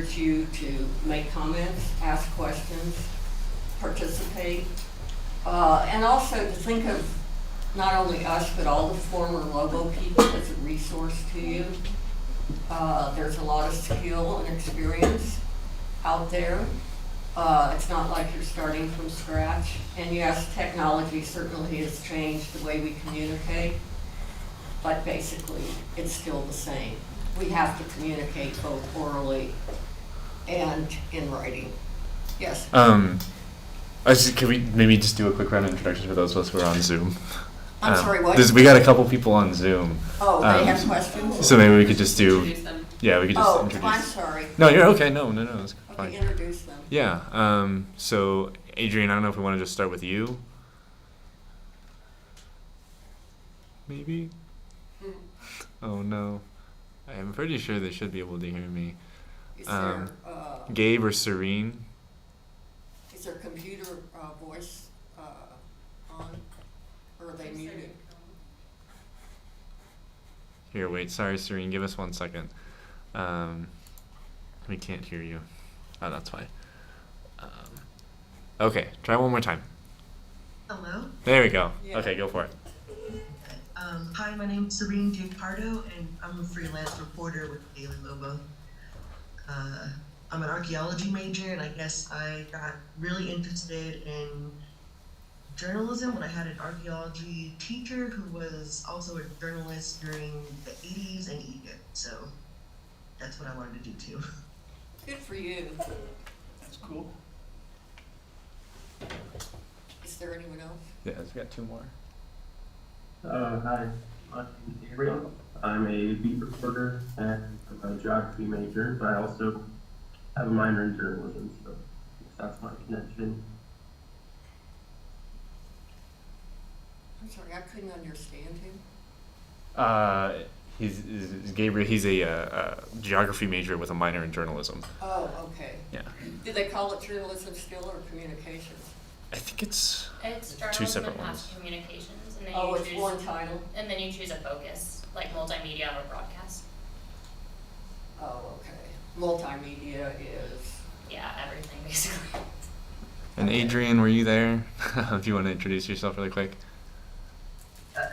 encourage you to make comments, ask questions, participate, and also to think of not only us, but all the former Lobo people as a resource to you. There's a lot of skill and experience out there. It's not like you're starting from scratch. And yes, technology certainly has changed the way we communicate, but basically it's still the same. We have to communicate both orally and in writing. Yes? Can we maybe just do a quick round of introductions for those of us who are on Zoom? I'm sorry, what? We got a couple people on Zoom. Oh, they have questions? So maybe we could just do... Introduce them. Yeah, we could just introduce... Oh, I'm sorry. No, you're okay. No, it's fine. Okay, introduce them. Yeah, so Adrian, I don't know if we want to just start with you. Maybe? Oh no. I'm pretty sure they should be able to hear me. Is there, Gabe or Serene? is their computer voice on, or are they muted? Here, wait, sorry Serene, give us 1 second. We can't hear you. Oh, that's why. Okay, try one more time. Hello. There we go. Yeah. Okay, go for it. Hi, my name is Serene J. Pardo, and I'm a freelance reporter with Daily Lobo. I'm an archaeology major, and I guess I got really interested in journalism when I had an archaeology teacher who was also a journalist during the 80s in Egypt. So that's what I wanted to do too. Good for you. That's cool. Is there anyone else? Yeah, we got 2 more. Hi, I'm Gabriel. I'm a beat reporter and I'm a geography major, but I also have a minor in journalism, so that's my connection. I'm sorry, I couldn't understand him. He's Gabriel. He's a geography major with a minor in journalism. Oh, okay. Yeah. Do they call it journalism still or communications? I think it's It's 2 journalism separate and ones. mass communications, and then Oh, you it's choose, one title? and then you choose a focus, like multimedia or broadcast. Oh, okay. Multimedia is, Yeah, everything basically. And Adrian, were you there? If you want to introduce yourself really quick.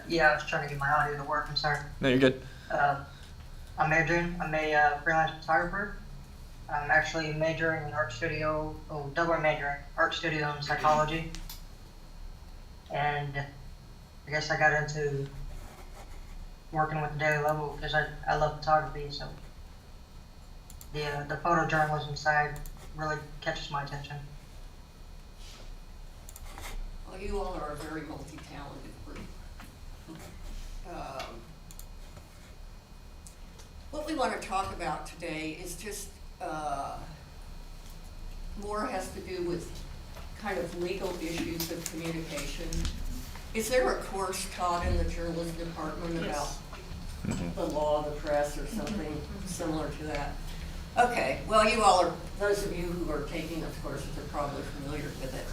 Yeah, I was trying to get my audio to work. I'm sorry. No, you're good. I'm Adrian. I'm a freelance photographer. I'm actually majoring in art studio, double majoring, art studio and psychology. And I guess I got into working with the Daily Lobo because I love photography. So the photojournalism side really catches my attention. well, you all are a very multi-talented group. What we want to talk about today is just, more has to do with kind of legal issues of communication. Is there a course taught in the journalism department about the law of the press or something similar to that? Okay, well, you all are, those of you who are taking those courses are probably familiar with it.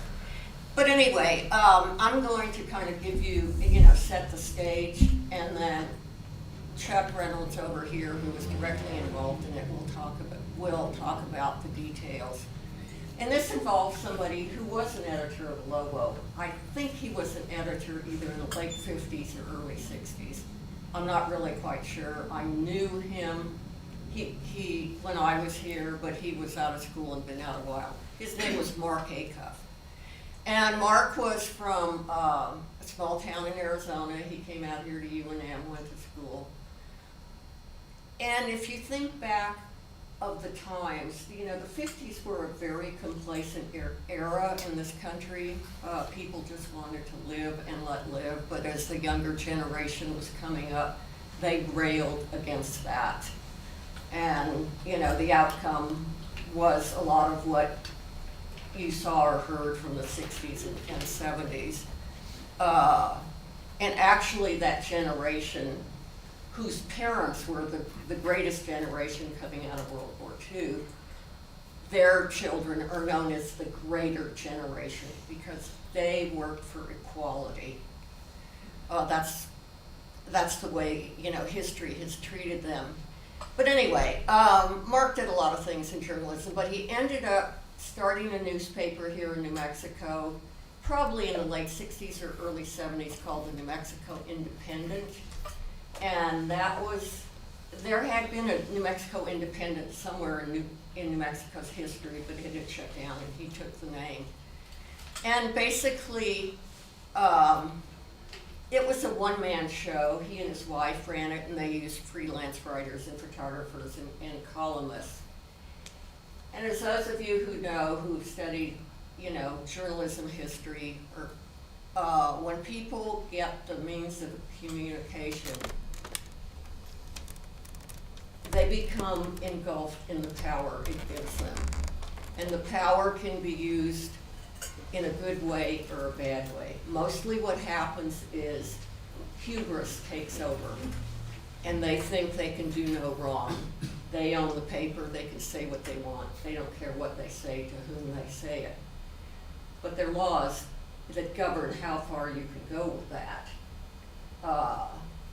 But anyway, I'm going to kind of give you, set the stage, and then Chuck Reynolds over here, who was directly involved in it, will talk about the details. And this involves somebody who was an editor of Lobo. I think he was an editor either in the late 50s or early 60s. I'm not really quite sure. I knew him he when I was here, but he was out of school and been out a while. His name was Mark Acuff. And Mark was from a small town in Arizona. He came out here to UNM, went to school. And if you think back of the times, the 50s were a very complacent era in this country. People just wanted to live and let live, but as the younger generation was coming up, they railed against that. And, the outcome was a lot of what you saw or heard from the 60s and 70s. And actually that generation, whose parents were the greatest generation coming out of World War II, their children are known as the greater generation because they worked for equality. That's the way, history has treated them. But anyway, Mark did a lot of things in journalism, but he ended up starting a newspaper here in New Mexico, probably in the late 60s or early 70s, called the New Mexico Independent. And there had been a New Mexico Independent somewhere in New Mexico's history, but it had shut down and he took the name. And basically, it was a one-man show. He and his wife ran it, and they used freelance writers and photographers and columnists. And as those of you who know, who've studied, journalism history, or when people get the means of communication, they become engulfed in the power it gives them. And the power can be used in a good way or a bad way. Mostly what happens is hubris takes over, and they think they can do no wrong. They own the paper, they can say what they want. They don't care what they say, to whom they say it. But there are laws that govern how far you can go with that.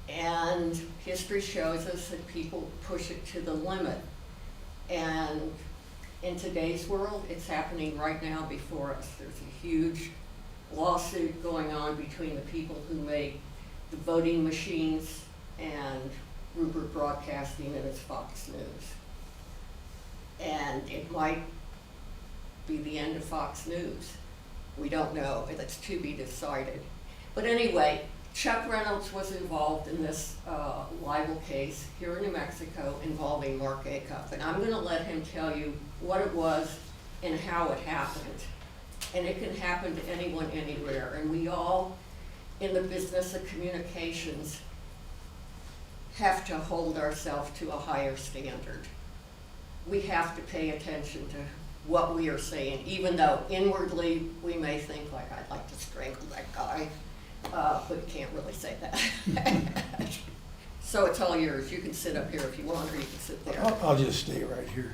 And history shows us that people push it to the limit. And in today's world, it's happening right now before us. There's a huge lawsuit going on between the people who make the voting machines and Rupert Broadcasting and its Fox News. And it might be the end of Fox News. We don't know. That's to be decided. But anyway, Chuck Reynolds was involved in this libel case here in New Mexico involving Mark Acuff. And I'm going to let him tell you what it was and how it happened. And it can happen to anyone, anywhere. And we all, in the business of communications, have to hold ourselves to a higher standard. We have to pay attention to what we are saying, even though inwardly we may think, like, I'd like to strangle that guy. But you can't really say that. So it's all yours. You can sit up here if you want, or you can sit there. I'll just stay right here.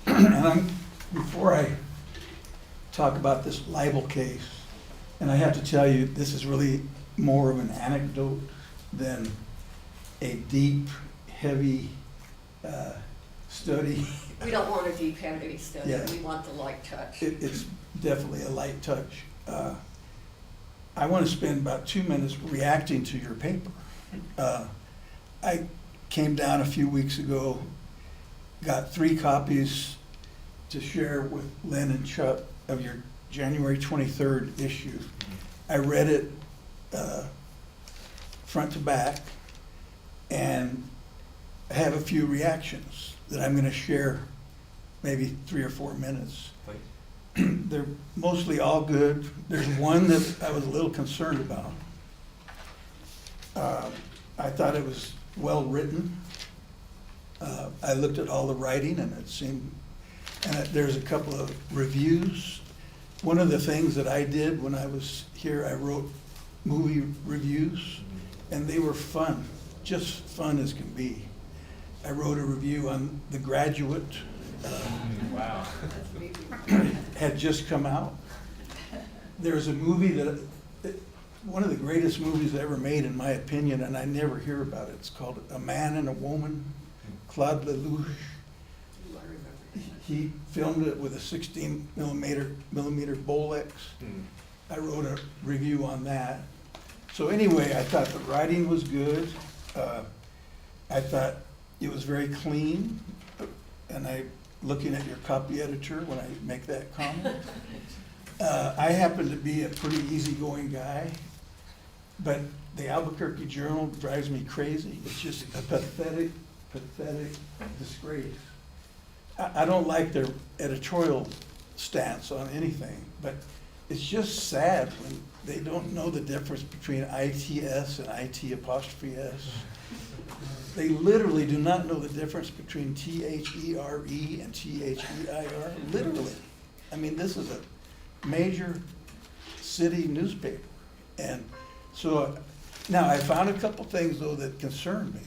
And before I talk about this libel case, and I have to tell you, this is really more of an anecdote than a deep, heavy study. We don't want a deep, heavy study. Yeah. We want the light touch. It's definitely a light touch. I want to spend about 2 minutes reacting to your paper. I came down a few weeks ago, got 3 copies to share with Lynn and Chuck of your January 23rd issue. I read it front to back, and I have a few reactions that I'm going to share, maybe 3 or 4 minutes. They're mostly all good. There's one that I was a little concerned about. I thought it was well written. I looked at all the writing, and it seemed, and there's a couple of reviews. One of the things that I did when I was here, I wrote movie reviews, and they were fun, just fun as can be. I wrote a review on The Graduate. Wow. Had just come out. There's a movie that one of the greatest movies ever made, in my opinion, and I never hear about it. It's called A Man and a Woman, Claude Lelouch. He filmed it with a 16 millimeter Bolex. I wrote a review on that. So anyway, I thought the writing was good. I thought it was very clean, and looking at your copy editor when I make that comment. I happen to be a pretty easygoing guy, but the Albuquerque Journal drives me crazy. It's just a pathetic disgrace. I don't like their editorial stance on anything, but it's just sad when they don't know the difference between ITS and IT''S. They literally do not know the difference between THERE and THEIR, literally. I mean, this is a major city newspaper. And so, now I found a couple things though that concerned me.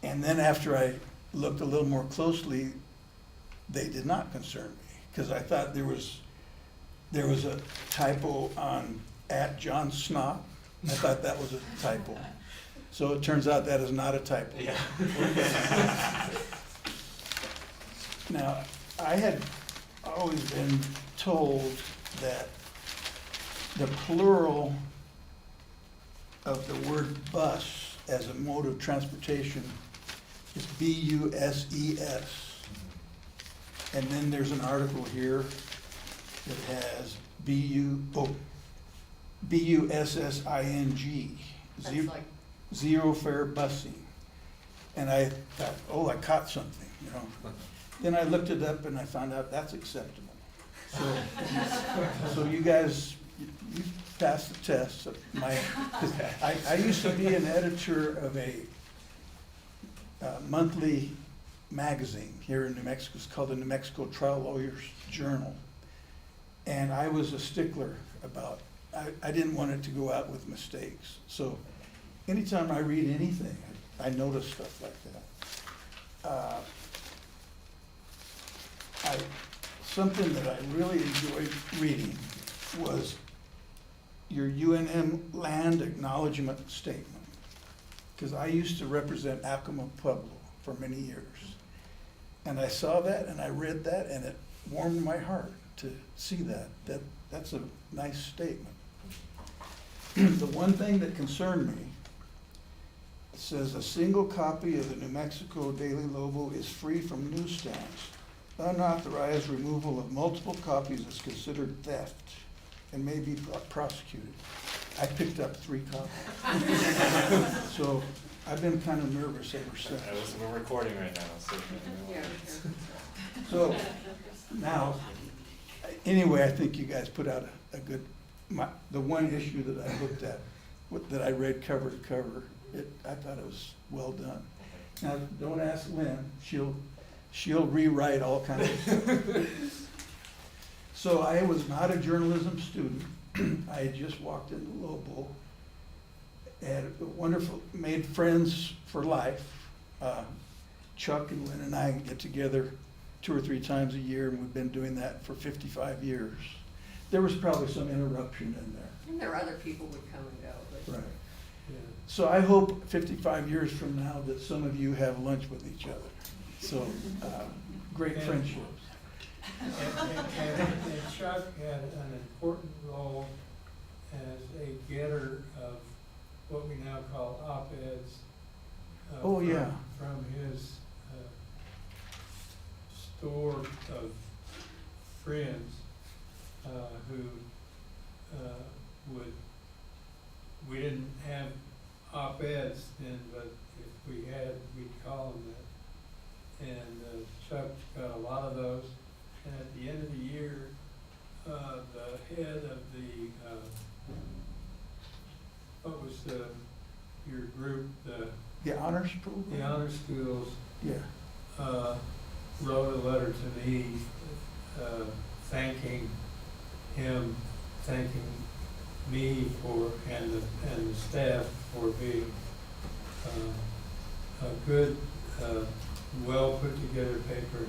And then after I looked a little more closely, they did not concern me, because I thought there was a typo on @John Snot. I thought that was a typo. So it turns out that is not a typo. Yeah. Now, I had always been told that the plural of the word bus as a mode of transportation is B-U-S-E-S. And then there's an article here that has B-U-S-S-I-N-G. That's like, Zero fare busing. And I thought, oh, I caught something, you know. Then I looked it up and I found out that's acceptable. So you guys, you passed the test. I used to be an editor of a monthly magazine here in New Mexico. It's called the New Mexico Trial Lawyers Journal. And I was a stickler about, I didn't want it to go out with mistakes. So anytime I read anything, I notice stuff like that. Something that I really enjoyed reading was your UNM land acknowledgement statement. Because I used to represent Acoma Pueblo for many years. And I saw that and I read that and it warmed my heart to see that. That's a nice statement. The one thing that concerned me, it says a single copy of the New Mexico Daily Lobo is free from newsstands. Unauthorized removal of multiple copies is considered theft and may be prosecuted. I picked up 3 copies. So I've been kind of nervous ever since. We're recording right now, so. yeah, So now, anyway, I think you guys put out a good, the one issue that I looked at, that I read cover to cover, I thought it was well done. Now, don't ask Lynn, she'll rewrite all kinds of stuff. So I was not a journalism student. I had just walked into Lobo, had a wonderful, made friends for life. Chuck and Lynn and I get together 2 or 3 times a year, and we've been doing that for 55 years. There was probably some interruption in there. and there are other people would come and go, but. Right. So I hope 55 years from now that some of you have lunch with each other. So, great friendships. And Chuck had an important role as a getter of what we now call op-eds. Oh, yeah. From his store of friends who we didn't have op-eds then, but if we had, we'd call them that. And Chuck got a lot of those. And at the end of the year, the head of the, what was your group, The honors program? the honor schools, Yeah. wrote a letter to me, thanking him, thanking me for, and the staff for being a good, well put together paper,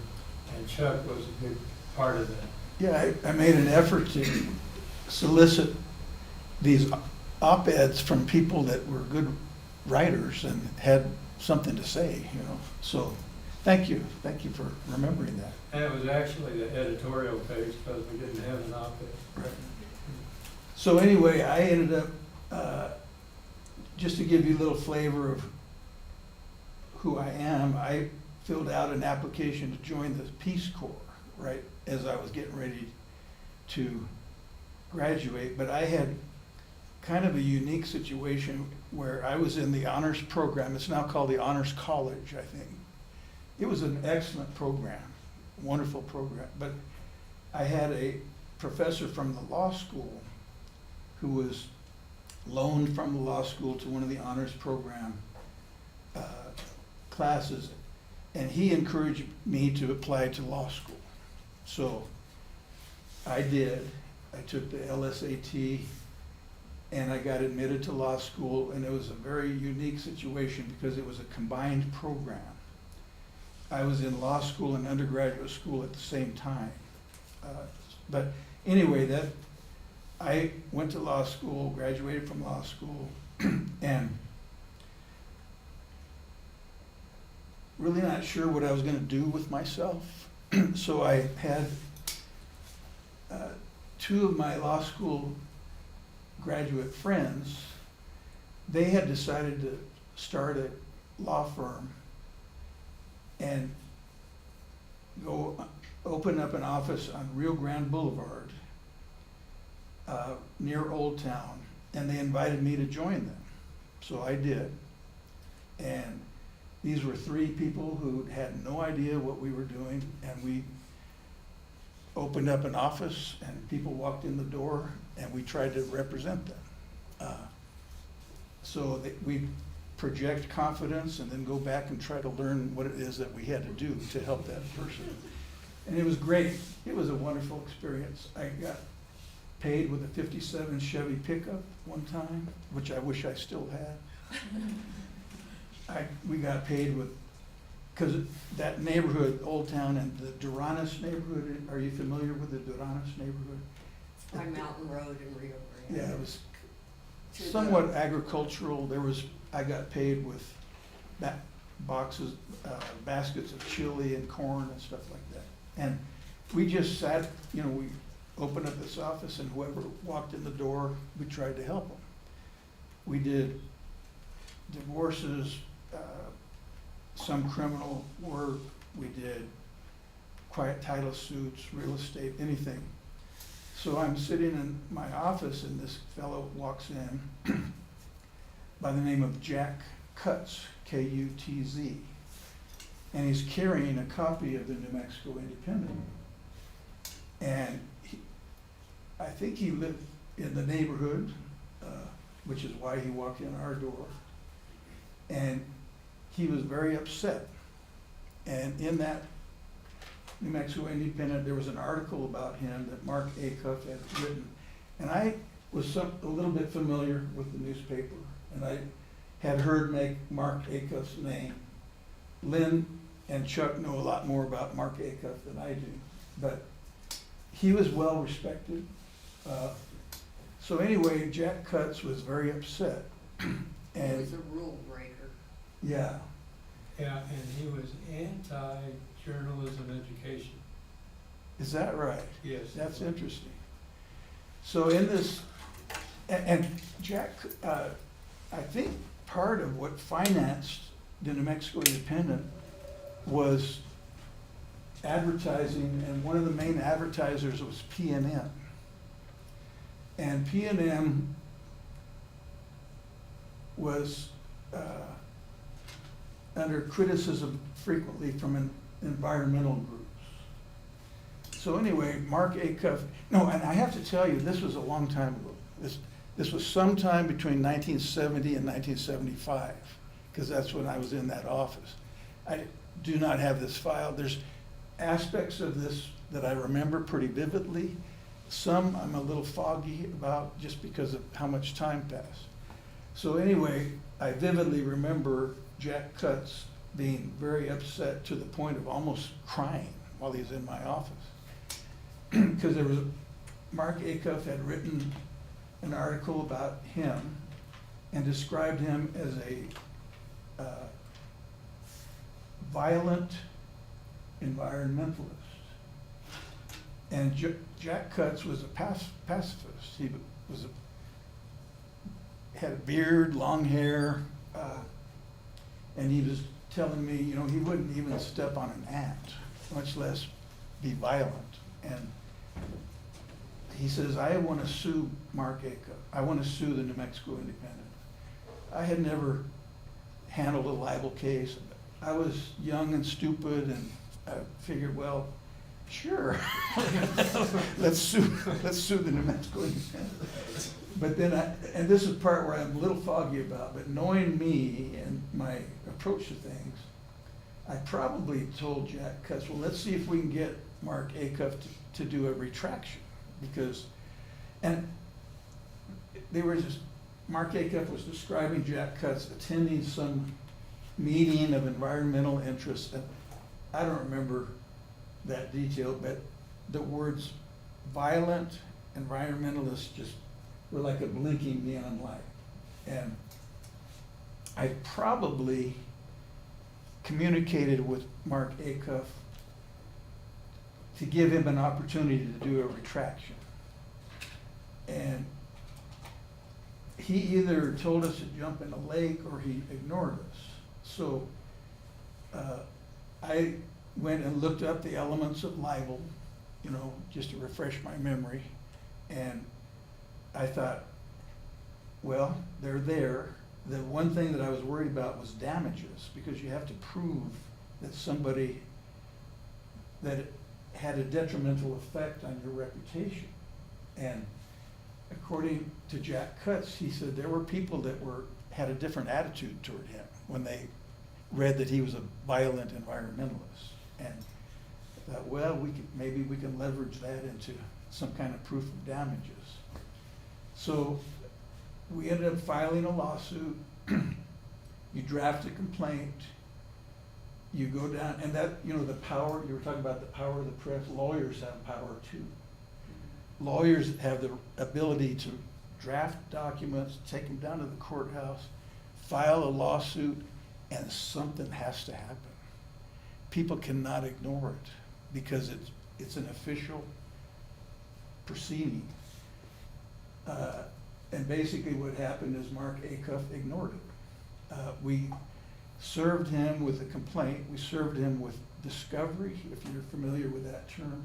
and Chuck was a big part of that. Yeah, I made an effort to solicit these op-eds from people that were good writers and had something to say, you know. So, thank you for remembering that. And it was actually the editorial page because we didn't have an op-ed. Right. So anyway, I ended up, just to give you a little flavor of who I am, I filled out an application to join the Peace Corps, right, as I was getting ready to graduate. But I had kind of a unique situation where I was in the honors program. It's now called the Honors College, I think. It was an excellent program, wonderful program. But I had a professor from the law school who was loaned from the law school to one of the honors program classes, and he encouraged me to apply to law school. So I did. I took the LSAT and I got admitted to law school, and it was a very unique situation because it was a combined program. I was in law school and undergraduate school at the same time. But anyway, I went to law school, graduated from law school, and really not sure what I was gonna do with myself. So I had two of my law school graduate friends, they had decided to start a law firm and go open up an office on Rio Grande Boulevard, near Old Town, and they invited me to join them. So I did. And these were three people who had no idea what we were doing, and we opened up an office and people walked in the door and we tried to represent them. So that we project confidence and then go back and try to learn what it is that we had to do to help that person. And it was great. It was a wonderful experience. I got paid with a '57 Chevy pickup one time, which I wish I still had. We got paid with, because that neighborhood, Old Town, and the Duranes neighborhood, are you familiar with the Duranes neighborhood? By Mountain Road in Rio Grande. Yeah, it was To the- somewhat agricultural. I got paid with boxes, baskets of chili and corn and stuff like that. And we just sat, we opened up this office and whoever walked in the door, we tried to help them. We did divorces, some criminal work, we did quiet title suits, real estate, anything. So I'm sitting in my office and this fellow walks in by the name of Jack Cutts, K-U-T-Z. And he's carrying a copy of the New Mexico Independent. And I think he lived in the neighborhood, which is why he walked in our door. And he was very upset. And in that New Mexico Independent, there was an article about him that Mark Acuff had written. And I was a little bit familiar with the newspaper, and I had heard Mark Acuff's name. Lynn and Chuck know a lot more about Mark Acuff than I do, but he was well respected. So anyway, Jack Cutts was very upset. He And was a rule breaker. yeah, Yeah, and he was anti-journalism education. is that right? Yes. That's interesting. So in this, and Jack, I think part of what financed the New Mexico Independent was advertising, and one of the main advertisers was P&M. And P&M was under criticism frequently from environmental groups. So anyway, Mark Acuff, no, and I have to tell you, this was a long time ago. This was sometime between 1970 and 1975, because that's when I was in that office. I do not have this file. There's aspects of this that I remember pretty vividly. Some I'm a little foggy about just because of how much time passed. So anyway, I vividly remember Jack Cutts being very upset to the point of almost crying while he was in my office. Because Mark Acuff had written an article about him and described him as a violent environmentalist. And Jack Cutts was a pacifist. He had a beard, long hair, and he was telling me, he wouldn't even step on an ant, much less be violent. And he says, I want to sue Mark Acuff. I want to sue the New Mexico Independent. I had never handled a libel case. I was young and stupid, and I figured, well, sure, let's sue the New Mexico Independent. But then and this is the part where I'm a little foggy about, but knowing me and my approach to things, I probably told Jack Cutts, well, let's see if we can get Mark Acuff to do a retraction, and Mark Acuff was describing Jack Cutts attending some meeting of environmental interests, and I don't remember that detail, but the words violent environmentalists just were like a blinking neon light. And I probably communicated with Mark Acuff to give him an opportunity to do a retraction. And he either told us to jump in a lake or he ignored us. So I went and looked up the elements of libel, you know, just to refresh my memory. And I thought, well, they're there. The one thing that I was worried about was damages, because you have to prove that somebody, that it had a detrimental effect on your reputation. And according to Jack Cutts, he said there were people that had a different attitude toward him when they read that he was a violent environmentalist. And I thought, well, maybe we can leverage that into some kind of proof of damages. So we ended up filing a lawsuit. You draft a complaint. You go down, and that, you know, the power, you were talking about the power of the press, lawyers have power too. Lawyers have the ability to draft documents, take them down to the courthouse, file a lawsuit, and something has to happen. People cannot ignore it because it's an official proceeding. And basically what happened is Mark Acuff ignored it. We served him with a complaint. We served him with discovery, if you're familiar with that term,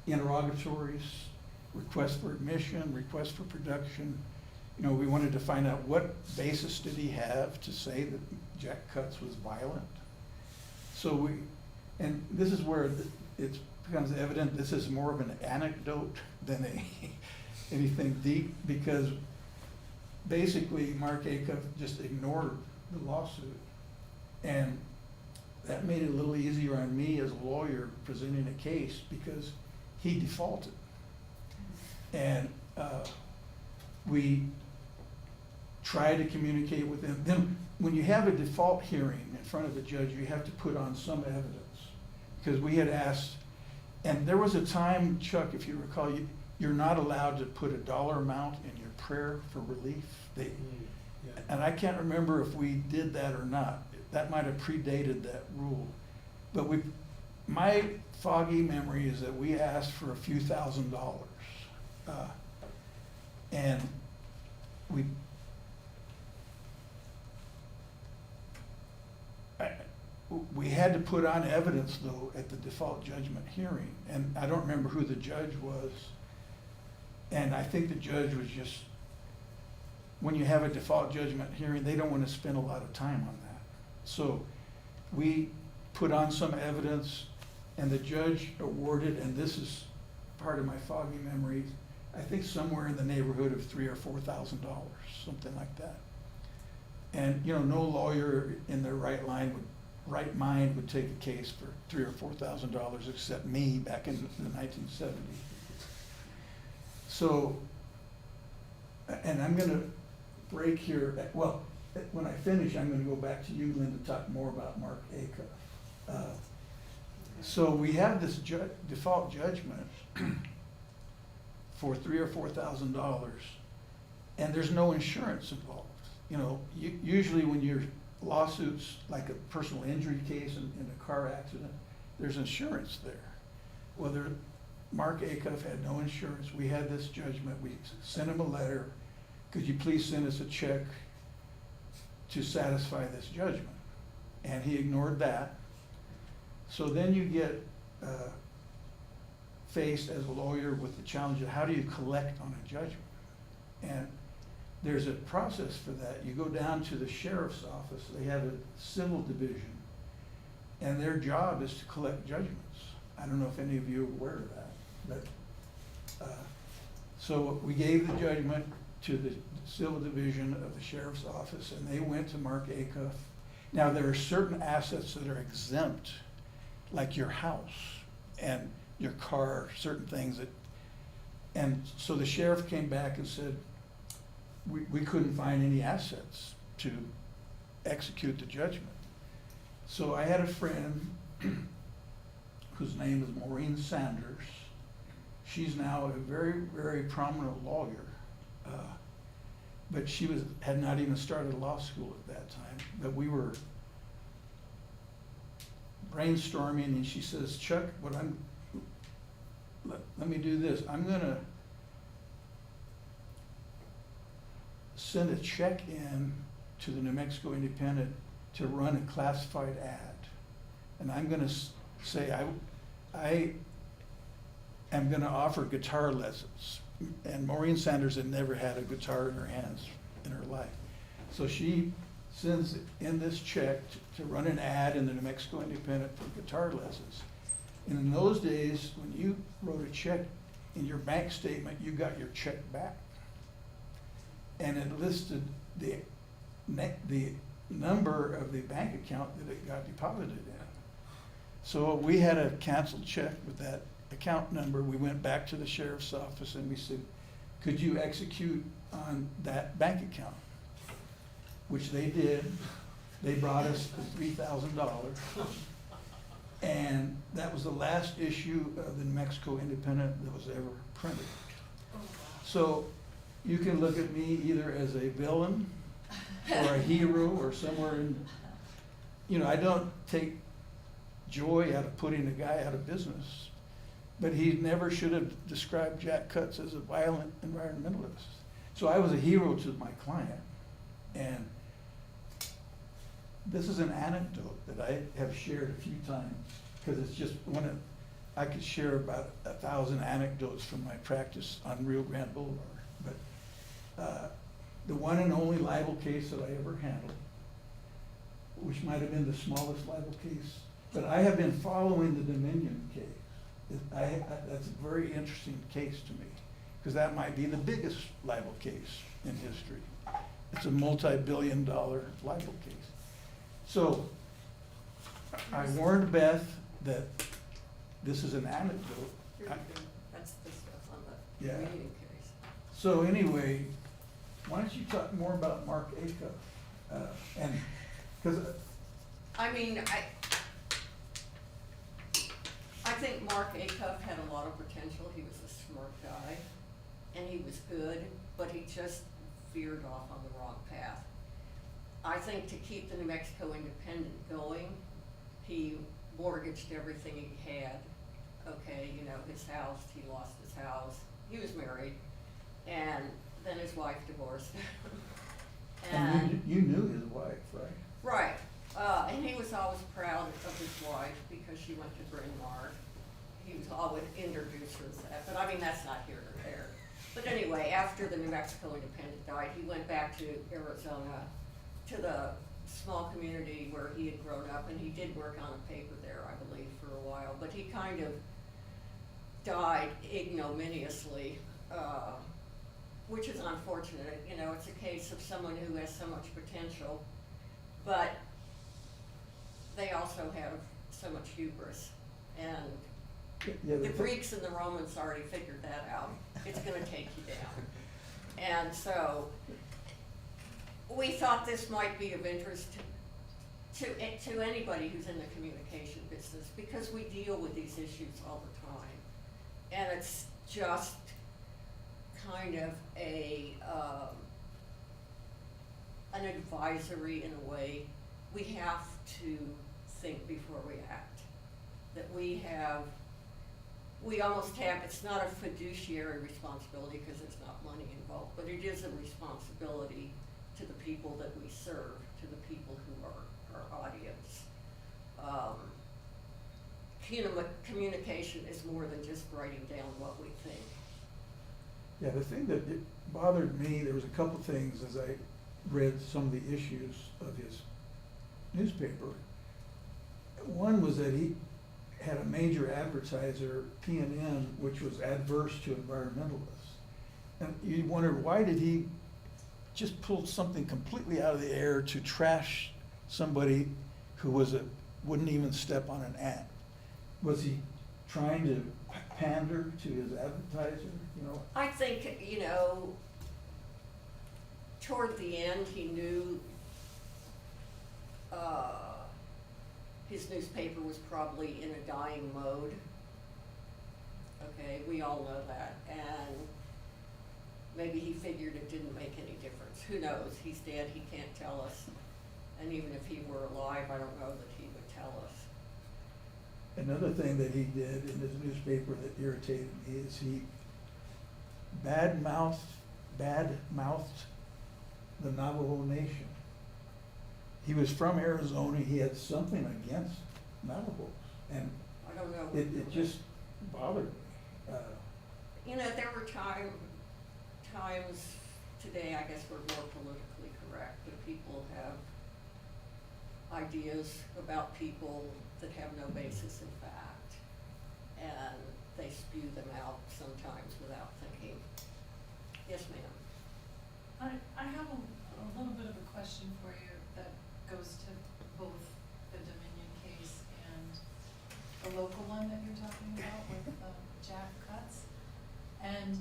interrogatories, request for admission, request for production. You know, we wanted to find out what basis did he have to say that Jack Cutts was violent. So and this is where it becomes evident this is more of an anecdote than anything deep, because basically Mark Acuff just ignored the lawsuit. And that made it a little easier on me as a lawyer presenting a case, because he defaulted. And we tried to communicate with him. Then when you have a default hearing in front of the judge, you have to put on some evidence. Because we had asked, and there was a time, Chuck, if you recall, you're not allowed to put a dollar amount in your prayer for relief. And I can't remember if we did that or not. That might have predated that rule. But my foggy memory is that we asked for a few $1,000s. And we had to put on evidence, though, at the default judgment hearing. And I don't remember who the judge was. And I think the judge was just, when you have a default judgment hearing, they don't want to spend a lot of time on that. So we put on some evidence, and the judge awarded, and this is part of my foggy memory, I think somewhere in the neighborhood of $3,000 or $4,000, something like that. And, you know, no lawyer in their right mind would take a case for $3,000 or $4,000 except me back in the 1970s. So, and I'm going to break here. Well, when I finish, I'm going to go back to you, Lynn, to talk more about Mark Acuff. So we have this default judgment for $3,000 or $4,000, and there's no insurance involved. You know, usually when your lawsuits, like a personal injury case in a car accident, there's insurance there. Well, Mark Acuff had no insurance. We had this judgment. We sent him a letter. Could you please send us a check to satisfy this judgment? And he ignored that. So then you get faced as a lawyer with the challenge of how do you collect on a judgment? And there's a process for that. You go down to the sheriff's office. They have a civil division, and their job is to collect judgments. I don't know if any of you are aware of that, but so we gave the judgment to the civil division of the sheriff's office, and they went to Mark Acuff. Now, there are certain assets that are exempt, like your house and your car, certain things that, and so the sheriff came back and said, we couldn't find any assets to execute the judgment. So I had a friend whose name is Maureen Sanders. She's now a very, very prominent lawyer, but she had not even started law school at that time. But we were brainstorming, and she says, Chuck, let me do this. I'm gonna send a check in to the New Mexico Independent to run a classified ad. And I'm gonna say, I am gonna offer guitar lessons. And Maureen Sanders had never had a guitar in her hands in her life. So she sends in this check to run an ad in the New Mexico Independent for guitar lessons. And in those days, when you wrote a check in your bank statement, you got your check back. And it listed the number of the bank account that it got deposited in. So we had a canceled check with that account number. We went back to the sheriff's office and we said, could you execute on that bank account? Which they did. They brought us $3,000. And that was the last issue of the New Mexico Independent that was ever printed. So you can look at me either as a villain or a hero or somewhere in, I don't take joy out of putting a guy out of business, but he never should have described Jack Cutts as a violent environmentalist. So I was a hero to my client. And this is an anecdote that I have shared a few times, because it's just I could share about 1,000 anecdotes from my practice on Rio Grande Boulevard. But the one and only libel case that I ever handled, which might have been the smallest libel case, but I have been following the Dominion case. That's a very interesting case to me, because that might be the biggest libel case in history. It's a multi-billion-dollar libel case. So I warned Beth that this is an anecdote. That's the stuff on the Yeah. meeting case. So anyway, why don't you talk more about Mark Acuff? And, because I mean, I think Mark Acuff had a lot of potential. He was a smart guy, and he was good, but he just veered off on the wrong path. I think to keep the New Mexico Independent going, he mortgaged everything he had. Okay, his house, he lost his house. He was married, and then his wife divorced him. and you knew his wife, right? Right. And he was always proud of his wife because she went to Bryn Mawr. He was always introduced her as that, but I mean, that's not here or there. But anyway, after the New Mexico Independent died, he went back to Arizona, to the small community where he had grown up, and he did work on a paper there, I believe, for a while. But he kind of died ignominiously, which is unfortunate. It's a case of someone who has so much potential, but they also have so much hubris. And Yeah, the Greeks and the Romans already figured that out. It's gonna take you down. And so we thought this might be of interest to anybody who's in the communication business, because we deal with these issues all the time. And it's just kind of an advisory in a way. We have to think before we act. That we almost have, it's not a fiduciary responsibility because there's not money involved, but it is a responsibility to the people that we serve, to the people who are our audience. Communication is more than just writing down what we think. Yeah, the thing that it bothered me, there was a couple things as I read some of the issues of his newspaper. One was that he had a major advertiser, P&N, which was adverse to environmentalists. And you wonder, why did he just pull something completely out of the air to trash somebody who wouldn't even step on an ad? Was he trying to pander to his advertiser, I think, toward the end, he knew his newspaper was probably in a dying mode. Okay, we all know that. And maybe he figured it didn't make any difference. Who knows? He's dead, he can't tell us. And even if he were alive, I don't know that he would tell us. Another thing that he did in his newspaper that irritated me is he bad-mouthed the Navajo Nation. He was from Arizona, he had something against Navajos, and I don't know. it just bothered me. You know, there were times today, I guess we're more politically correct, but people have ideas about people that have no basis in fact, and they spew them out sometimes without thinking. Yes, ma'am. I have a little bit of a question for you that goes to both the Dominion case and the local one that you're talking about with Jack Cutts. And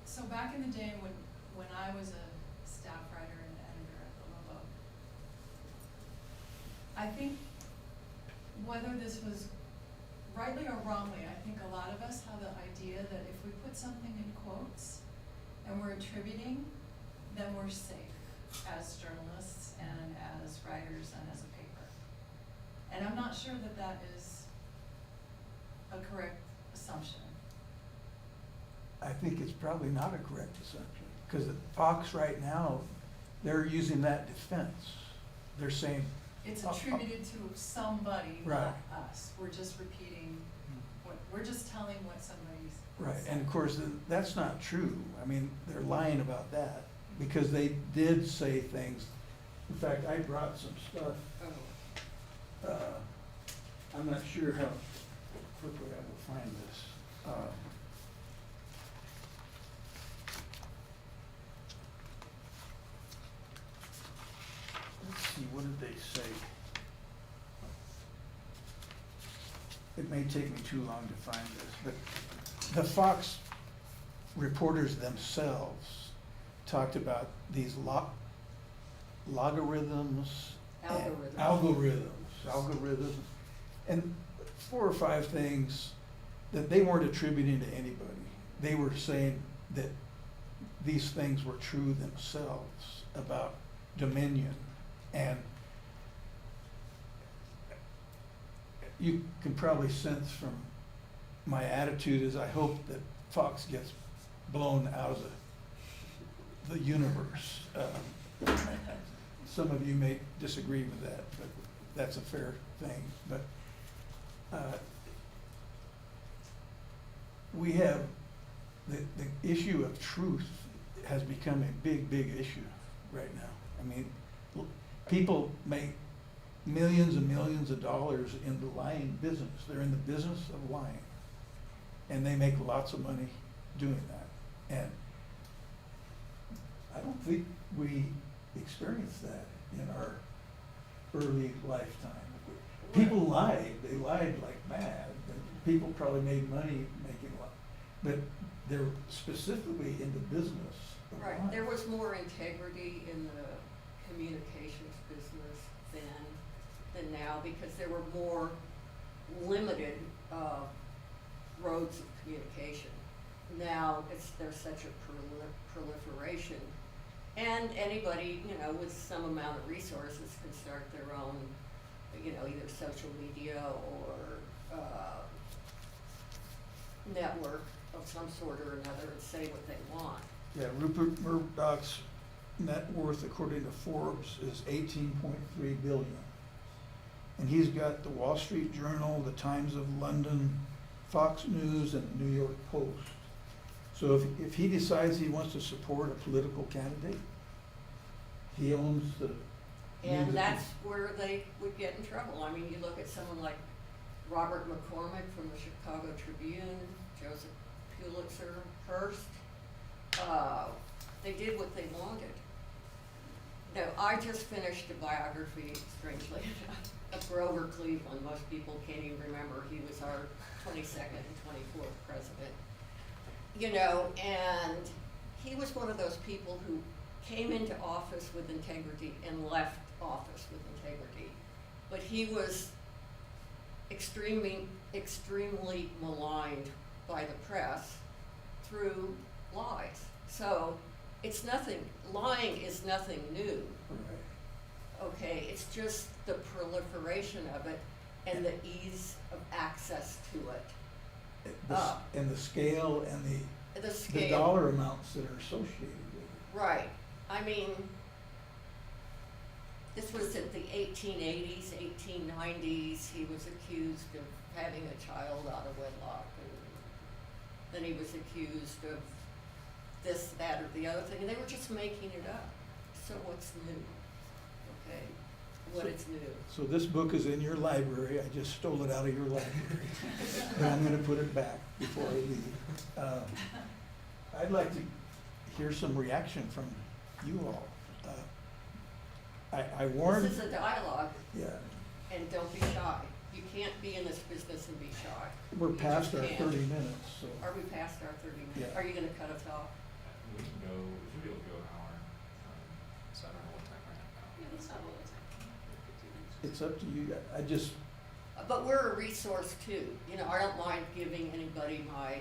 so back in the day when I was a staff writer and editor at the Lobo, I think whether this was rightly or wrongly, I think a lot of us have the idea that if we put something in quotes and we're attributing, then we're safe as journalists and as writers and as a paper. And I'm not sure that that is a correct assumption. I think it's probably not a correct assumption, because Fox right now, they're using that defense. They're saying, It's attributed to somebody, Right. not us. We're just repeating we're just telling what somebody's right, said. and of course, that's not true. I mean, they're lying about that, because they did say things. In fact, I brought some stuff. Oh, I'm not sure how quickly I will find this. Let's see, what did they say? It may take me too long to find this, but the Fox reporters themselves talked about these logarithms. and algorithms, and 4 or 5 things that they weren't attributing to anybody. They were saying that these things were true themselves about Dominion, and you can probably sense from my attitude is I hope that Fox gets blown out of the universe. Some of you may disagree with that, but that's a fair thing. But we have the issue of truth has become a big, big issue right now. I mean, people make millions and millions of dollars in the lying business. They're in the business of lying, and they make lots of money doing that. And I don't think we experienced that in our early lifetime. People lied, they lied like mad, and people probably made money making a lot, but they're specifically in the business of right, lying. there was more integrity in the communications business than now, because there were more limited roads of communication. Now there's such a proliferation, and anybody, you know, with some amount of resources can start their own, you know, either social media or network of some sort or another and say what they want. Yeah, Rupert Murdoch's net worth, according to Forbes, is 18.3 billion. And he's got the Wall Street Journal, the Times of London, Fox News, and the New York Post. So if he decides he wants to support a political candidate, he owns the. And that's where they would get in trouble. I mean, you look at someone like Robert McCormick from the Chicago Tribune, Joseph Pulitzer, Hearst. They did what they wanted. No, I just finished a biography, strangely enough, of Grover Cleveland. Most people can't even remember he was our 22nd and 24th president. You know, and he was one of those people who came into office with integrity and left office with integrity. But he was extremely maligned by the press through lies. So it's nothing, lying is nothing new. Right. Okay, it's just the proliferation of it. and the ease of access to it. And the scale and The the scale. dollar amounts that are associated with it. Right, I mean, this was in the 1880s, 1890s, he was accused of having a child out of wedlock, and then he was accused of this, that, or the other thing, and they were just making it up. So what's new? Okay, what is new? So this book is in your library, I just stole it out of your library, but I'm gonna put it back before I leave. I'd like to hear some reaction from you all. I warned. This is a dialogue, Yeah, and don't be shy. You can't be in this business and be shy. we're You past just our can't. 30 minutes, so. Are we past our 30 minutes? Yeah. Are you gonna cut us off? We can go, we should be able to go an hour. So I don't know what time we're at now. Yeah, that's not a lot of time. It's up to you. I just, But we're a resource too. You know, I don't mind giving anybody my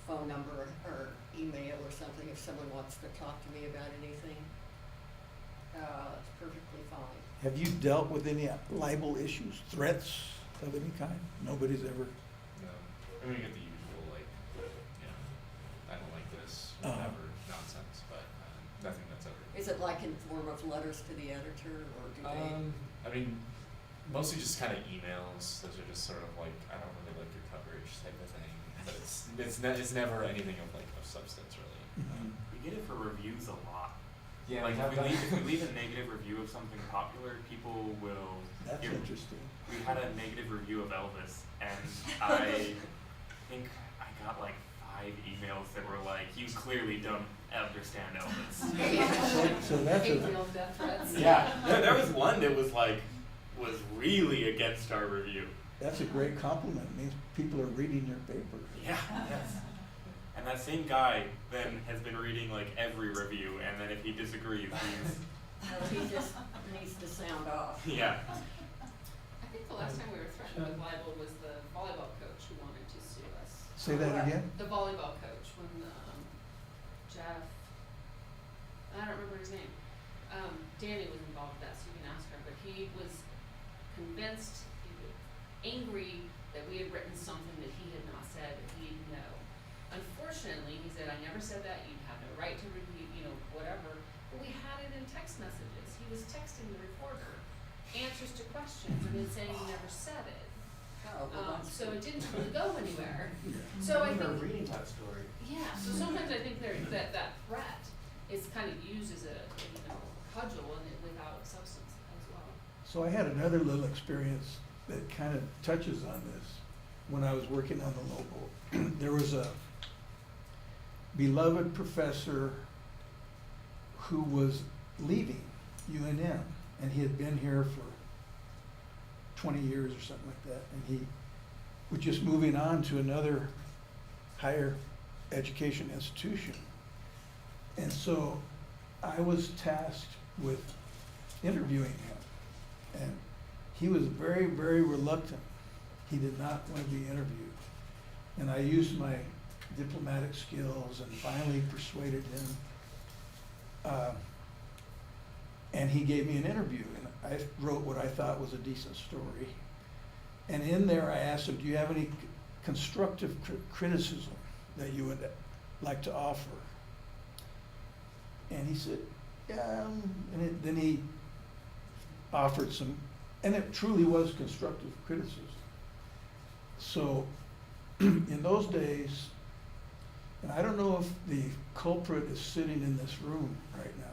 phone number or email or something if someone wants to talk to me about anything. It's perfectly fine. have you dealt with any libel issues, threats of any kind? Nobody's ever, No, I mean, we get the usual, like, you know, I don't like this, Uh-huh. whatever, nonsense, but, nothing that's ever. Is it like in form of letters to the editor or do they? I mean, mostly just kind of emails. Those are just sort of like, I don't really like your coverage type of thing. But it's never anything of like of substance really. Mhm. We get it for reviews a lot. Yeah, Like we have if we leave a negative review of something popular, people will. That's give- interesting. We had a negative review of Elvis, and I think I got like 5 emails that were like, "You clearly don't understand Elvis." So that's Big a, deal, death threats. Yeah, there was one that was like, was really against our review. that's a great compliment. It means people are reading your paper. Yeah, yes. And that same guy then has been reading like every review, and then if he disagrees, he's Well, he just needs to sound off. yeah. I think the last time we were threatened with libel was the volleyball coach who wanted to sue us. Say that again? The volleyball coach, when Jeff, I don't remember his name. Danny was involved with that, so you can ask her, but he was convinced, angry that we had written something that he had not said, that he didn't know. Unfortunately, he said, I never said that, you have no right to review, you know, whatever, but we had it in text messages. He was texting the reporter answers to questions and then saying he never said it. Oh, well, that's So good. it didn't really go anywhere. So I think, reading that story. yeah, so sometimes I think that threat is kind of used as a, you know, cudgel and it without substance as well. So I had another little experience that kind of touches on this. When I was working on the Lobo, there was a beloved professor who was leaving UNM, and he had been here for 20 years or something like that, and he was just moving on to another higher education institution. And so I was tasked with interviewing him, and he was very, very reluctant. He did not want to be interviewed. And I used my diplomatic skills and finally persuaded him. And he gave me an interview, and I wrote what I thought was a decent story. And in there I asked him, do you have any constructive criticism that you would like to offer? And he said, yeah, then he offered some, and it truly was constructive criticism. So in those days, and I don't know if the culprit is sitting in this room right now,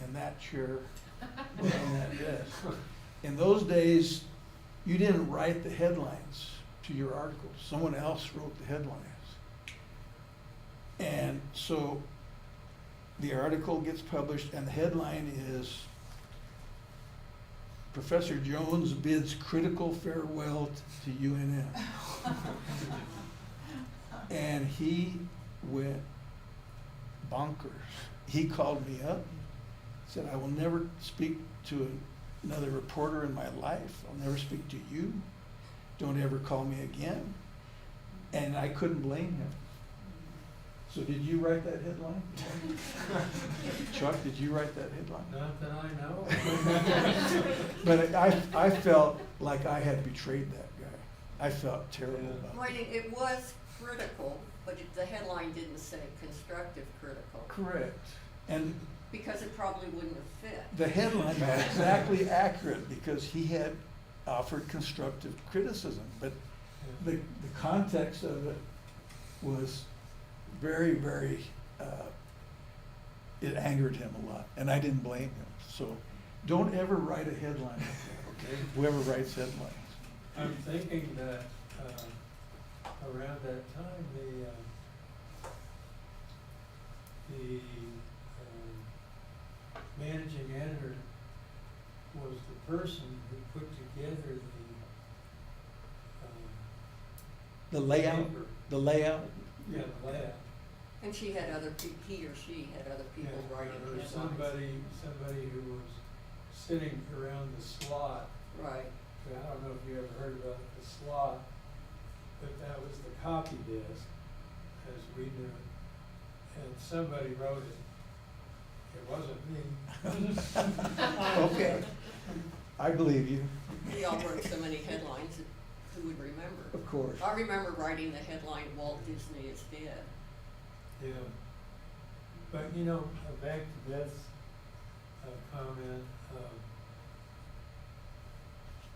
in that chair, or on that desk. In those days, you didn't write the headlines to your articles. Someone else wrote the headlines. And so the article gets published and the headline is, Professor Jones bids critical farewell to UNM. And he went bonkers. He called me up, said, I will never speak to another reporter in my life. I'll never speak to you. Don't ever call me again. And I couldn't blame him. So did you write that headline? Chuck, did you write that headline? Not that I know. But I felt like I had betrayed that guy. I felt terrible Yeah. about it. Writing, it was critical, but the headline didn't say constructive critical, Correct. And because it probably wouldn't have fit. the headline was exactly accurate because he had offered constructive criticism, but the context of it was very, very, it angered him a lot, and I didn't blame him. So don't ever write a headline like that, okay? Whoever writes headlines. I'm thinking that, around that time, the managing editor was the person who put together The layout, paper. the layout, The layout. And she had other he or she had other people Yeah, writing or headlines. somebody who was sitting around the slot. Right. I don't know if you ever heard about the slot, but that was the copy desk, as we knew it. And somebody wrote it. It wasn't me. okay. I believe you, We all wrote so many headlines that who would remember? of course. I remember writing the headline, Walt Disney is dead. Yeah. But, you know, back to Beth's comment,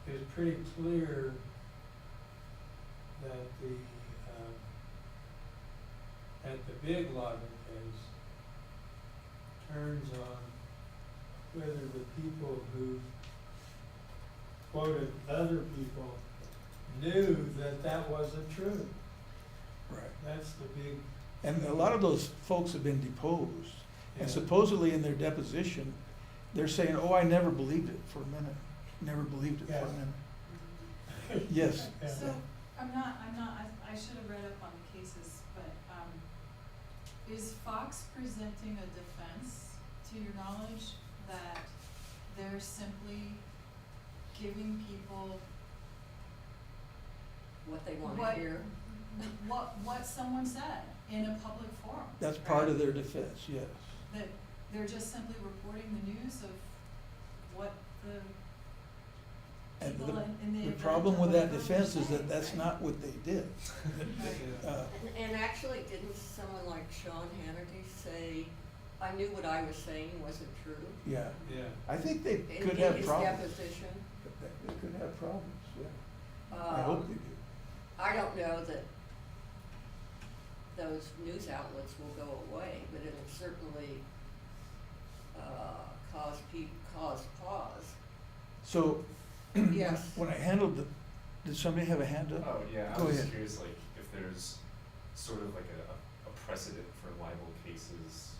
it's pretty clear that the big lobby case turns on whether the people who quoted other people knew that that wasn't true. Right. That's the big. And a lot of those folks have been deposed. And Yeah. supposedly in their deposition, they're saying, oh, I never believed it for a minute. Never believed it for a Yeah. minute. Yes. Yeah. So, I should have read up on the cases, but, is Fox presenting a defense, to your knowledge, that they're simply giving people What they want What- to hear. what someone said in a public forum? That's part of their defense, yes. That they're just simply reporting the news of what the And people in the the event problem or with that whatever defense were is that saying, that's right? not what they did. Yeah. And actually, didn't someone like Sean Hannity say, I knew what I was saying wasn't true? Yeah, Yeah. I think they In could have his problems. deposition? They could have problems, yeah. I Um, hope they do. I don't know that those news outlets will go away, but it'll certainly, cause pause. So, Yes. when I handled did somebody have a hand up? Oh, yeah, I Go was just ahead. curious, like, if there's sort of like a precedent for libel cases,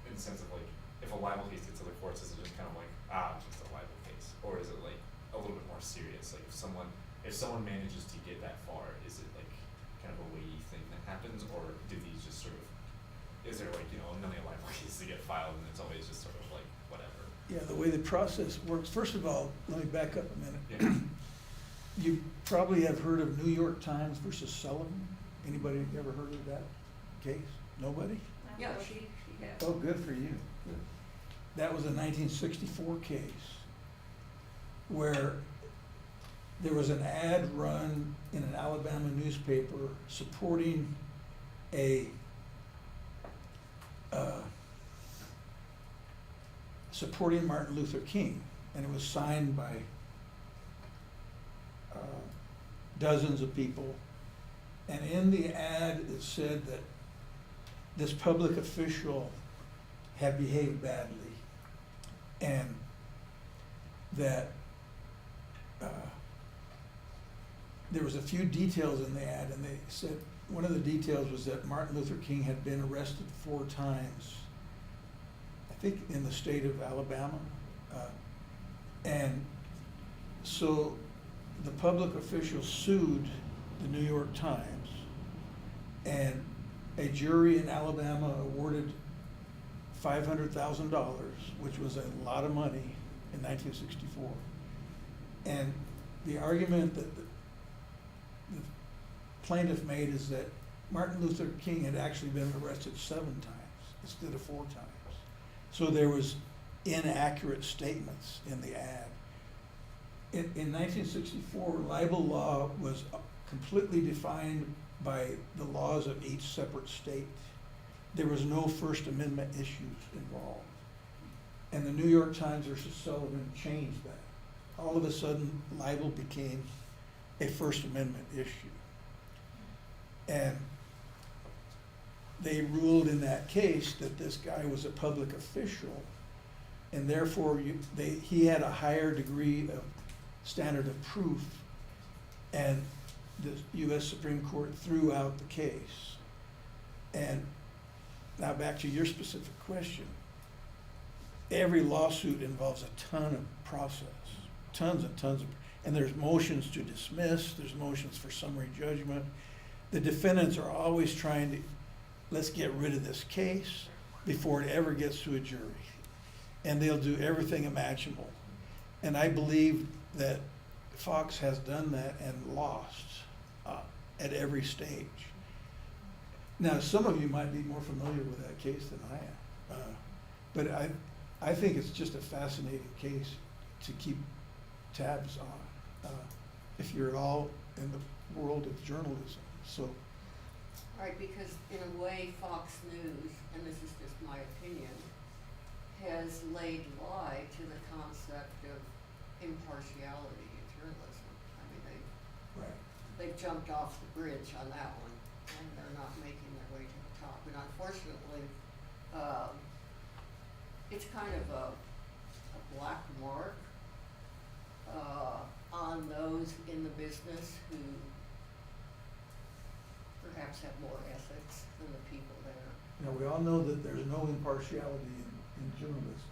in the sense of like, if a libel case gets to the courts, is it just kind of like, it's just a libel case? Or is it like a little bit more serious? Like, if someone manages to get that far, is it like kind of a weighty thing that happens? Or do these just sort of, is there like, a million libel cases that get filed and it's always just sort of like, whatever? Yeah, the way the process works, first of all, let me back up a minute. Yeah. You probably have heard of New York Times versus Sullivan. Anybody ever heard of that case? Nobody? Yeah, she has. Oh, good for you. Good. That was a 1964 case where there was an ad run in an Alabama newspaper supporting supporting Martin Luther King, and it was signed by dozens of people. And in the ad, it said that this public official had behaved badly, and that there was a few details in the ad, and they said one of the details was that Martin Luther King had been arrested 4 times, I think in the state of Alabama. And so the public official sued the New York Times, and a jury in Alabama awarded $500,000, which was a lot of money in 1964. And the argument that the plaintiff made is that Martin Luther King had actually been arrested 7 times instead of 4 times. So there was inaccurate statements in the ad. In 1964, libel law was completely defined by the laws of each separate state. There was no First Amendment issues involved. And the New York Times versus Sullivan changed that. All of a sudden, libel became a First Amendment issue. And they ruled in that case that this guy was a public official, and therefore he had a higher degree of standard of proof, and the US Supreme Court threw out the case. And now back to your specific question. Every lawsuit involves a ton of process, tons and tons of, and there's motions to dismiss, there's motions for summary judgment. The defendants are always trying to, let's get rid of this case before it ever gets to a jury. And they'll do everything imaginable. And I believe that Fox has done that and lost at every stage. Now, some of you might be more familiar with that case than I am. But I think it's just a fascinating case to keep tabs on, if you're at all in the world of journalism. So, Right, because in a way, Fox News, and this is just my opinion, has laid lie to the concept of impartiality in journalism. I mean, right. they've jumped off the bridge on that one, and they're not making their way to the top. And unfortunately, it's kind of a black mark on those in the business who perhaps have more ethics than the people there. Now, we all know that there's no impartiality in journalism.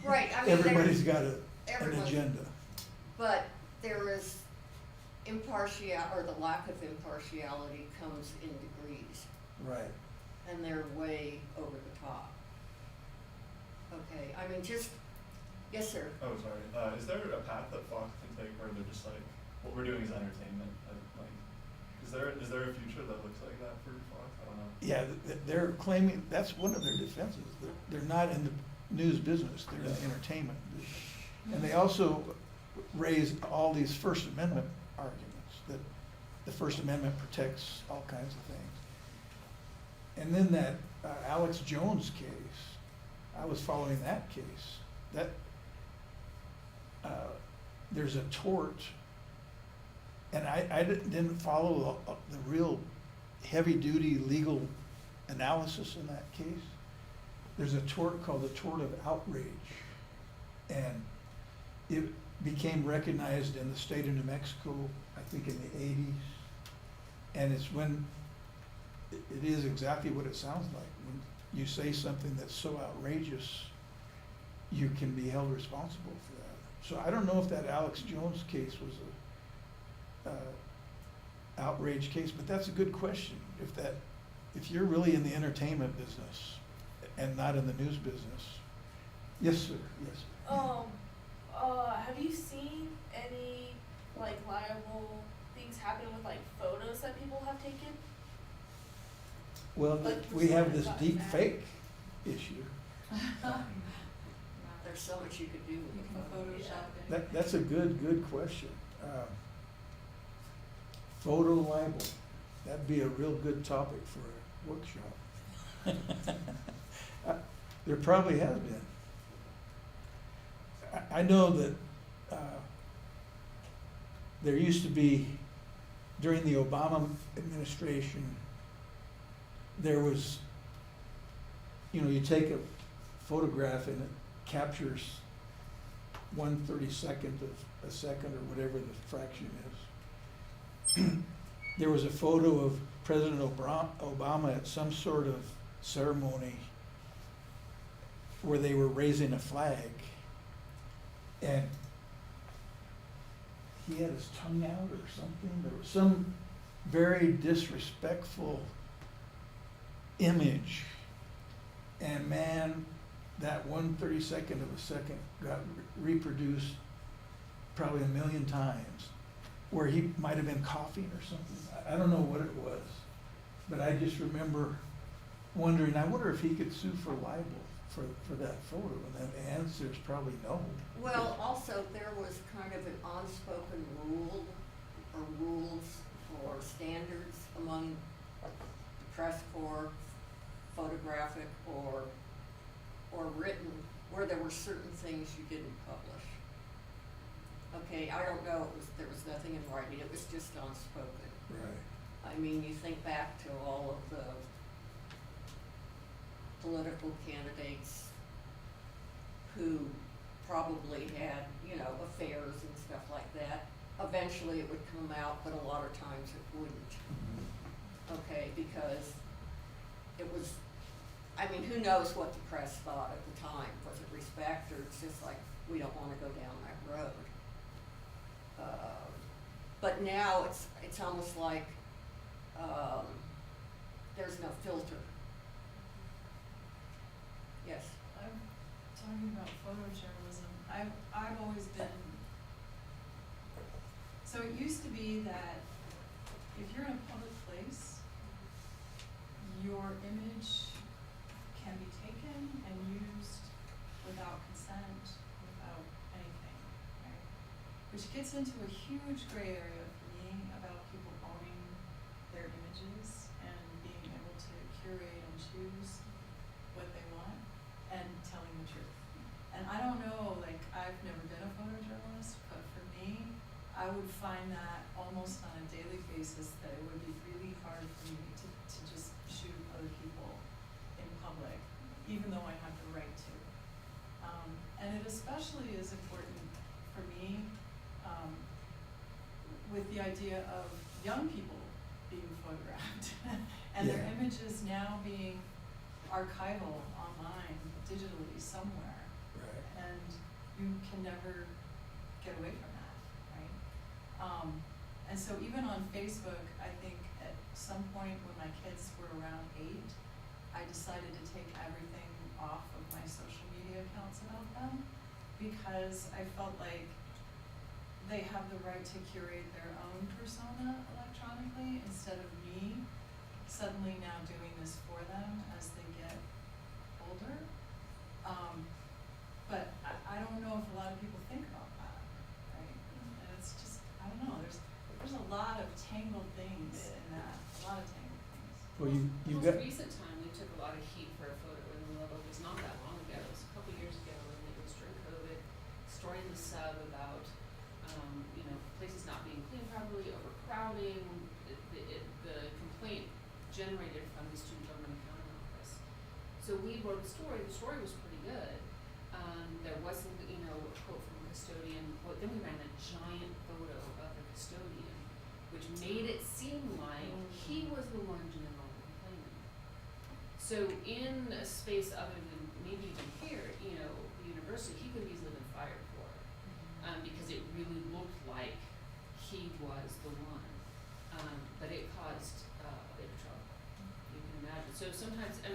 Right, I mean, Everybody's got an everyone's- agenda. But there is or the lack of impartiality comes in degrees, Right. and they're way over the top. Okay, I mean, yes, sir. Oh, sorry. Is there a path that Fox can take where they're just like, what we're doing is entertainment? Is there a future that looks like that for Fox? I don't know. Yeah, they're claiming, that's one of their defenses. They're not in the news business, they're in the entertainment business. And they also raise all these First Amendment arguments, that the First Amendment protects all kinds of things. And then that Alex Jones case, I was following that case. That there's a tort, and I didn't follow the real heavy-duty legal analysis in that case. There's a tort called the tort of outrage, and it became recognized in the state of New Mexico, I think in the 80s, and it's when it is exactly what it sounds like. When you say something that's so outrageous, you can be held responsible for that. So I don't know if that Alex Jones case was a outrage case, but that's a good question. If you're really in the entertainment business and not in the news business. Yes, sir, yes. Have you seen any like liable things happen with like photos that people have taken? Well, Like, we have someone this got deep mad. fake issue. There's so much you could do with Photoshop. That's a good question. Photo libel, that'd be a real good topic for a workshop. There probably has been. I know that there used to be, during the Obama administration, there was, you take a photograph and it captures 1/32 of a second or whatever the fraction is. There was a photo of President Obama at some sort of ceremony where they were raising a flag, and he had his tongue out or something. There was some very disrespectful image, and man, that 1/32 of a second got reproduced probably 1 million times, where he might have been coughing or something. I don't know what it was, but I just remember wondering, I wonder if he could sue for libel for that photo? And the answer is probably no. Well, also, there was kind of an unspoken rule, or rules, or standards among the press corps, photographic or written, where there were certain things you didn't publish. Okay, I don't know, there was nothing in writing, it was just unspoken. Right. I mean, you think back to all of the political candidates who probably had, affairs and stuff like that. Eventually it would come out, but a lot of times it wouldn't. Okay, because it was, who knows what the press thought at the time? Was it respect, or it's just like, we don't wanna go down that road? But now it's almost like, there's no filter. Yes? I'm talking about photojournalism. I've always been, so it used to be that if you're in a public place, your image can be taken and used without consent, without anything, right? Which gets into a huge gray area for me about people owning their images and being able to curate and choose what they want and telling the truth. And I don't know, I've never been a photojournalist, but for me, I would find that almost on a daily basis that it would be really hard for me to just shoot other people in public, even though I have the right to. And it especially is important for me, with the idea of young people being photographed and their Yeah. images now being archival online, digitally somewhere. Right. And you can never get away from that, right? And so even on Facebook, I think at some point when my kids were around 8, I decided to take everything off of my social media accounts about them, because I felt like they have the right to curate their own persona electronically instead of me suddenly now doing this for them as they get older. But I don't know if a lot of people think about that, right? And it's just, I don't know, there's a lot of tangled things in that, a lot of tangled things. Well, you Most got, recent time, we took a lot of heat for a photo in the Libel. It was not that long ago. It was a couple years ago, and it was during COVID. Story in the sub about, places not being cleaned properly, overcrowding. The complaint generated from the student government accounting office. So we wrote the story. The story was pretty good. There wasn't, a quote from a custodian. Then we ran a giant photo of the custodian, which made it seem like he was the one generally complaining. So in a space other than maybe even here, the university, he could have easily been fired for it, because it really looked like he was the one. But it caused a bit of trouble. You can imagine. So sometimes, and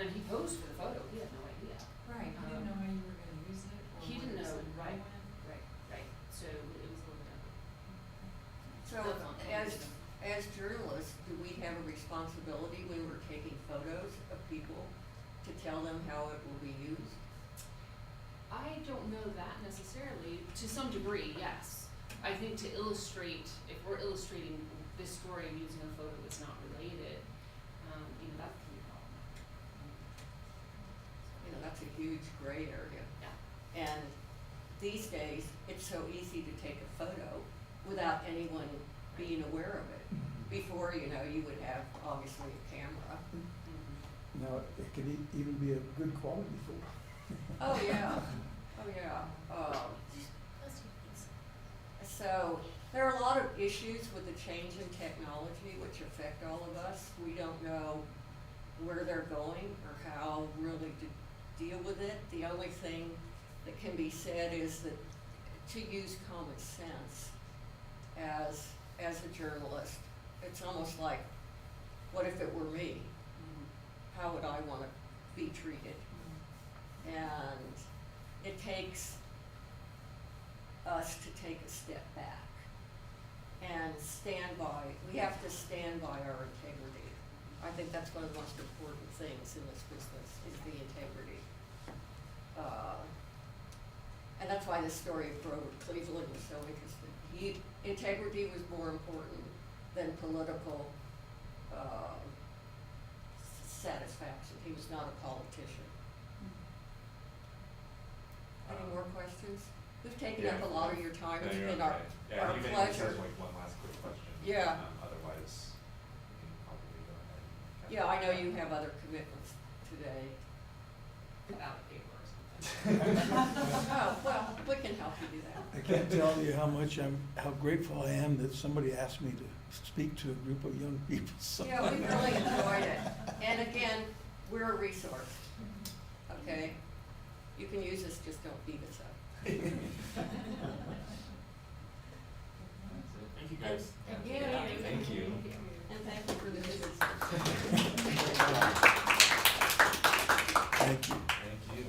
he posed for the photo. He had no idea. Right, he didn't know how you were gonna use it, or He what didn't it was know, gonna go right, in. right. So it was a little bit. So as journalists, do we have a responsibility when we're taking photos of people to tell them how it will be used? I don't know that necessarily. To some degree, yes. I think to illustrate, if we're illustrating this story and using a photo that's not related, that can be problematic. That's a huge gray area. Yeah. And these days, it's so easy to take a photo without anyone being aware of it. Before, you would have obviously a camera. Mm-hmm. now, it could even be a good quality photo. Oh, yeah, oh, yeah. So, there are a lot of issues with the change in technology which affect all of us. We don't know where they're going or how really to deal with it. The only thing that can be said is that to use common sense as a journalist, it's almost like, what if it were me? How would I want to be treated? And it takes us to take a step back and we have to stand by our integrity. I think that's one of the most important things in this business, is the integrity. And that's why the story of Grover Cleveland was so interesting. Integrity was more important than political, satisfaction. He was not a politician. Any more questions? We've taken up a lot of your time. It's been our Yeah, our if anyone pleasure. has like one last quick question. Yeah. Otherwise, we can probably go ahead. and Yeah, I know you have other commitments today. About paper or something. Oh, well, we can help you do that. I can't tell you how grateful I am that somebody asked me to speak to a group of young people. So- Yeah, we really enjoyed it. And again, we're a resource, okay? You can use us, just don't beat us up. Thank you guys. Yeah. Thank you. And thank you for the business. Thank you. Thank you.